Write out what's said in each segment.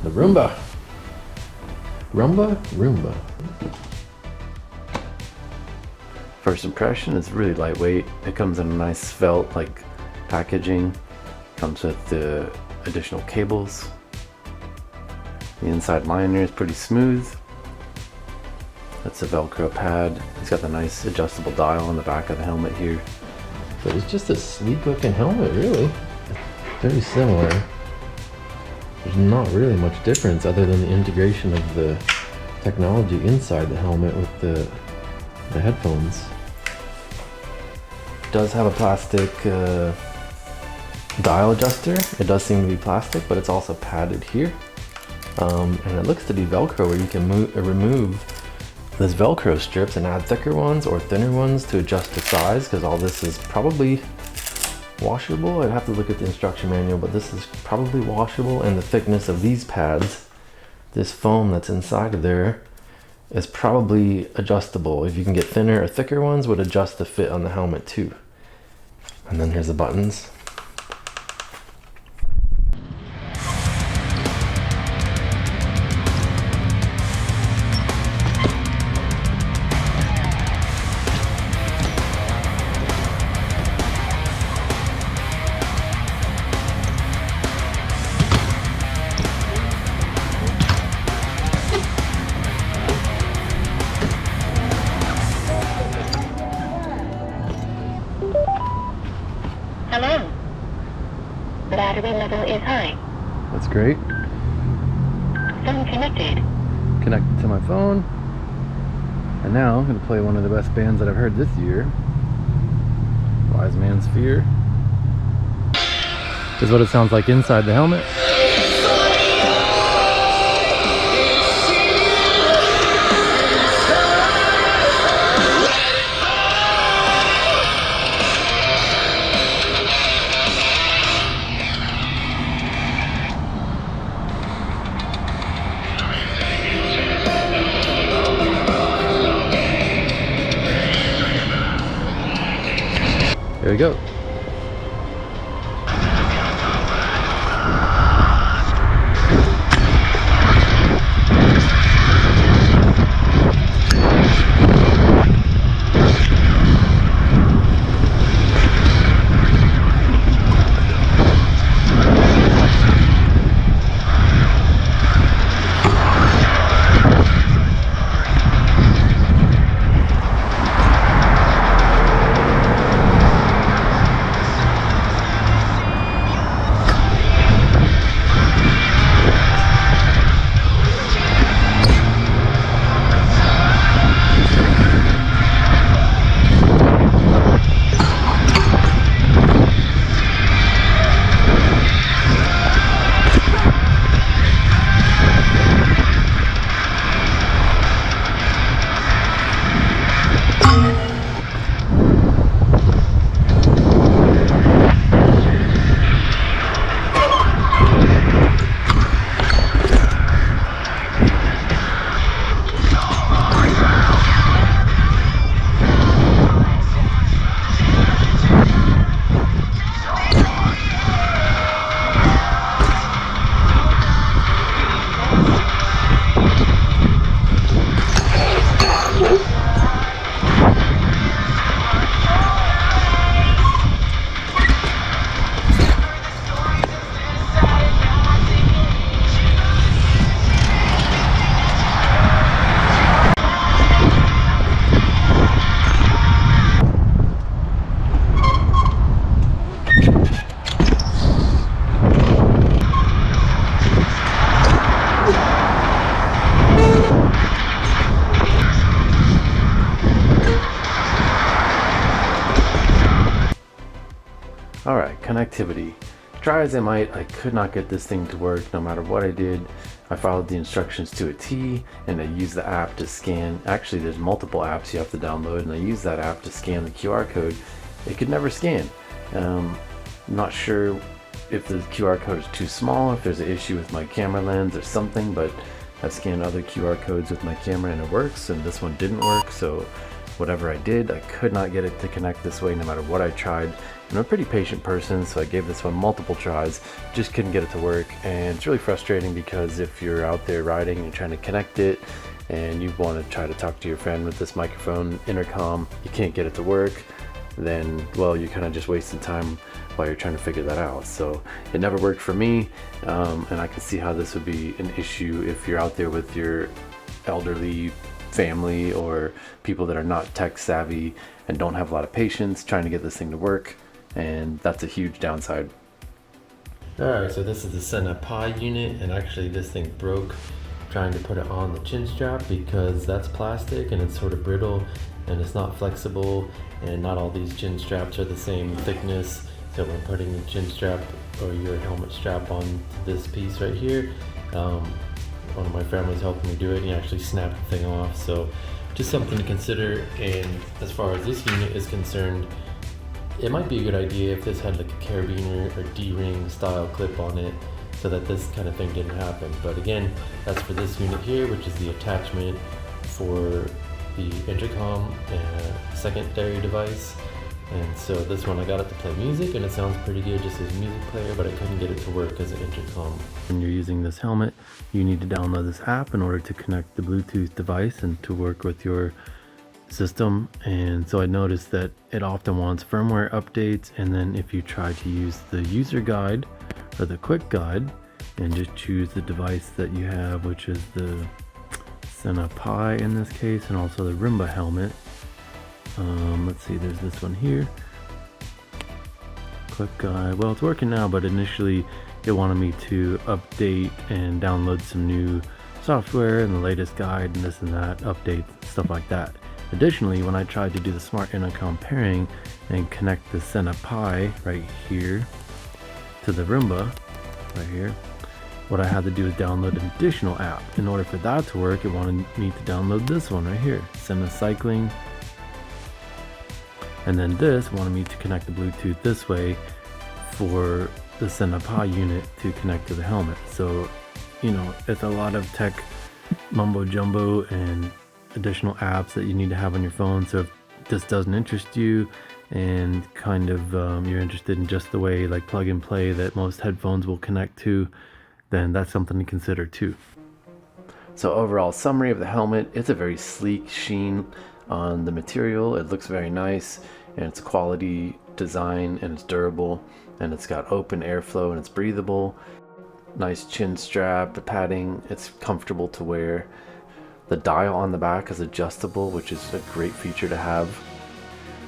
The Roomba. Roomba. First impression, it's really lightweight. It comes in a nice felt like packaging. Comes with the additional cables. The inside liner is pretty smooth. That's a Velcro pad. It's got the nice adjustable dial on the back of the helmet here. But it's just a sleek looking helmet, really. Very similar. There's not really much difference other than the integration of the technology inside the helmet with the headphones. It does have a plastic dial adjuster. It does seem to be plastic, but it's also padded here. And it looks to be Velcro, where you can remove those Velcro strips and add thicker ones or thinner ones to adjust the size, because all this is probably washable. I'd have to look at the instruction manual, but this is probably washable, and the thickness of these pads, this foam that's inside of there, is probably adjustable. If you can get thinner or thicker ones, would adjust the fit on the helmet too. And then here's the buttons. Hello. Battery level is high. That's great. Phone connected. Connected to my phone. And now I'm going to play one of the best bands that I've heard this year. Wise Man's Fear. This is what it sounds like inside the helmet. There we go. Alright, connectivity. Try as I might, I could not get this thing to work no matter what I did. I followed the instructions to a T, and I used the app to scan. Actually, there's multiple apps you have to download, and I used that app to scan the QR code. It could never scan. Not sure if the QR code is too small, if there's an issue with my camera lens or something, but I've scanned other QR codes with my camera and it works, and this one didn't work, so whatever I did, I could not get it to connect this way no matter what I tried. I'm a pretty patient person, so I gave this one multiple tries, just couldn't get it to work. And it's really frustrating because if you're out there riding and you're trying to connect it and you want to try to talk to your friend with this microphone intercom, you can't get it to work, then, well, you're kind of just wasting time while you're trying to figure that out. So it never worked for me, and I can see how this would be an issue if you're out there with your elderly family or people that are not tech savvy and don't have a lot of patience trying to get this thing to work, and that's a huge downside. Alright, so this is the Sena Pi unit, and actually this thing broke trying to put it on the chin strap because that's plastic and it's sort of brittle and it's not flexible, and not all these chin straps are the same thickness. So when putting the chin strap or your helmet strap on this piece right here, one of my friends was helping me do it and he actually snapped the thing off. So just something to consider. And as far as this unit is concerned, it might be a good idea if this had like a carabiner or D-ring style clip on it so that this kind of thing didn't happen. But again, that's for this unit here, which is the attachment for the intercom secondary device. And so this one, I got it to play music and it sounds pretty good just as a music player, but I couldn't get it to work as an intercom. When you're using this helmet, you need to download this app in order to connect the Bluetooth device and to work with your system. And so I noticed that it often wants firmware updates, and then if you try to use the user guide or the quick guide and just choose the device that you have, which is the Sena Pi in this case, and also the Roomba helmet. Let's see, there's this one here. Quick guide. Well, it's working now, but initially it wanted me to update and download some new software and the latest guide and this and that, updates, stuff like that. Additionally, when I tried to do the smart intercom pairing and connect the Sena Pi right here to the Roomba right here, what I had to do is download an additional app. In order for that to work, it wanted me to download this one right here, Sena Cycling. And then this wanted me to connect the Bluetooth this way for the Sena Pi unit to connect to the helmet. So, you know, it's a lot of tech mumbo jumbo and additional apps that you need to have on your phone. So if this doesn't interest you and kind of you're interested in just the way like plug and play that most headphones will connect to, then that's something to consider too. So overall summary of the helmet, it's a very sleek sheen on the material. It looks very nice and it's quality design and it's durable and it's got open airflow and it's breathable. Nice chin strap, the padding, it's comfortable to wear. The dial on the back is adjustable, which is a great feature to have.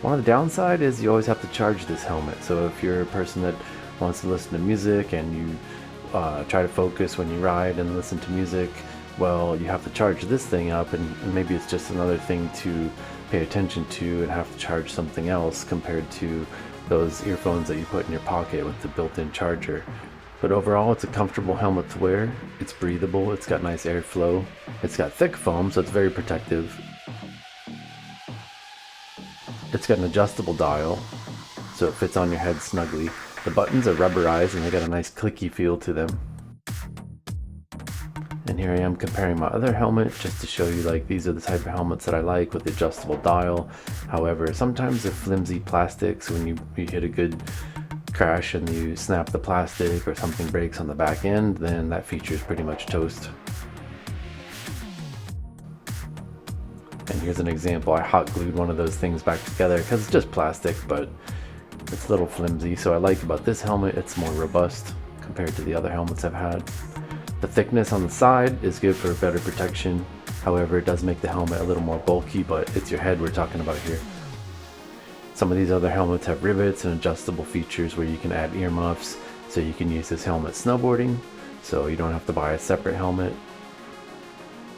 One of the downside is you always have to charge this helmet. So if you're a person that wants to listen to music and you try to focus when you ride and listen to music, well, you have to charge this thing up, and maybe it's just another thing to pay attention to and have to charge something else compared to those earphones that you put in your pocket with the built-in charger. But overall, it's a comfortable helmet to wear. It's breathable, it's got nice airflow, it's got thick foam, so it's very protective. It's got an adjustable dial, so it fits on your head snugly. The buttons are rubberized and they got a nice clicky feel to them. And here I am comparing my other helmet just to show you, like, these are the type of helmets that I like with adjustable dial. However, sometimes the flimsy plastics, when you hit a good crash and you snap the plastic or something breaks on the back end, then that feature is pretty much toast. And here's an example. I hot glued one of those things back together because it's just plastic, but it's a little flimsy. So I like about this helmet, it's more robust compared to the other helmets I've had. The thickness on the side is good for better protection. However, it does make the helmet a little more bulky, but it's your head we're talking about here. Some of these other helmets have rivets and adjustable features where you can add earmuffs, so you can use this helmet snowboarding, so you don't have to buy a separate helmet.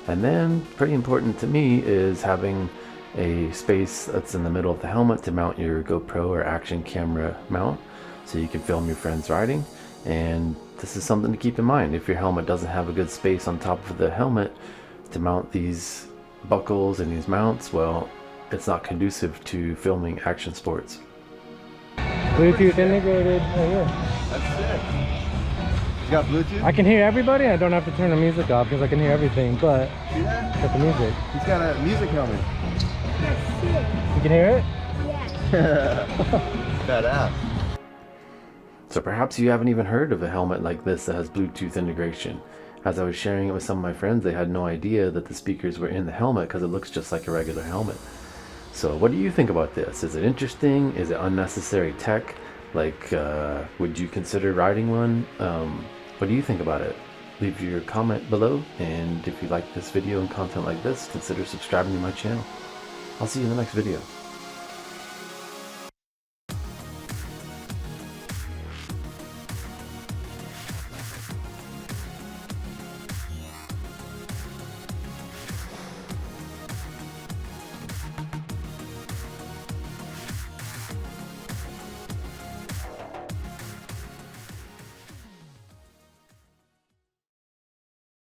And then, pretty important to me, is having a space that's in the middle of the helmet to mount your GoPro or action camera mount, so you can film your friends riding. And this is something to keep in mind. If your helmet doesn't have a good space on top of the helmet to mount these buckles and these mounts, well, it's not conducive to filming action sports. Bluetooth integrated right here. That's sick. You got Bluetooth? I can hear everybody. I don't have to turn the music off because I can hear everything, but See that? got the music. He's got a music helmet. You can hear it? Badass. So perhaps you haven't even heard of a helmet like this that has Bluetooth integration. As I was sharing it with some of my friends, they had no idea that the speakers were in the helmet because it looks just like a regular helmet. So what do you think about this? Is it interesting? Is it unnecessary tech? Like, would you consider riding one? What do you think about it? Leave your comment below, and if you like this video and content like this, consider subscribing to my channel. I'll see you in the next video.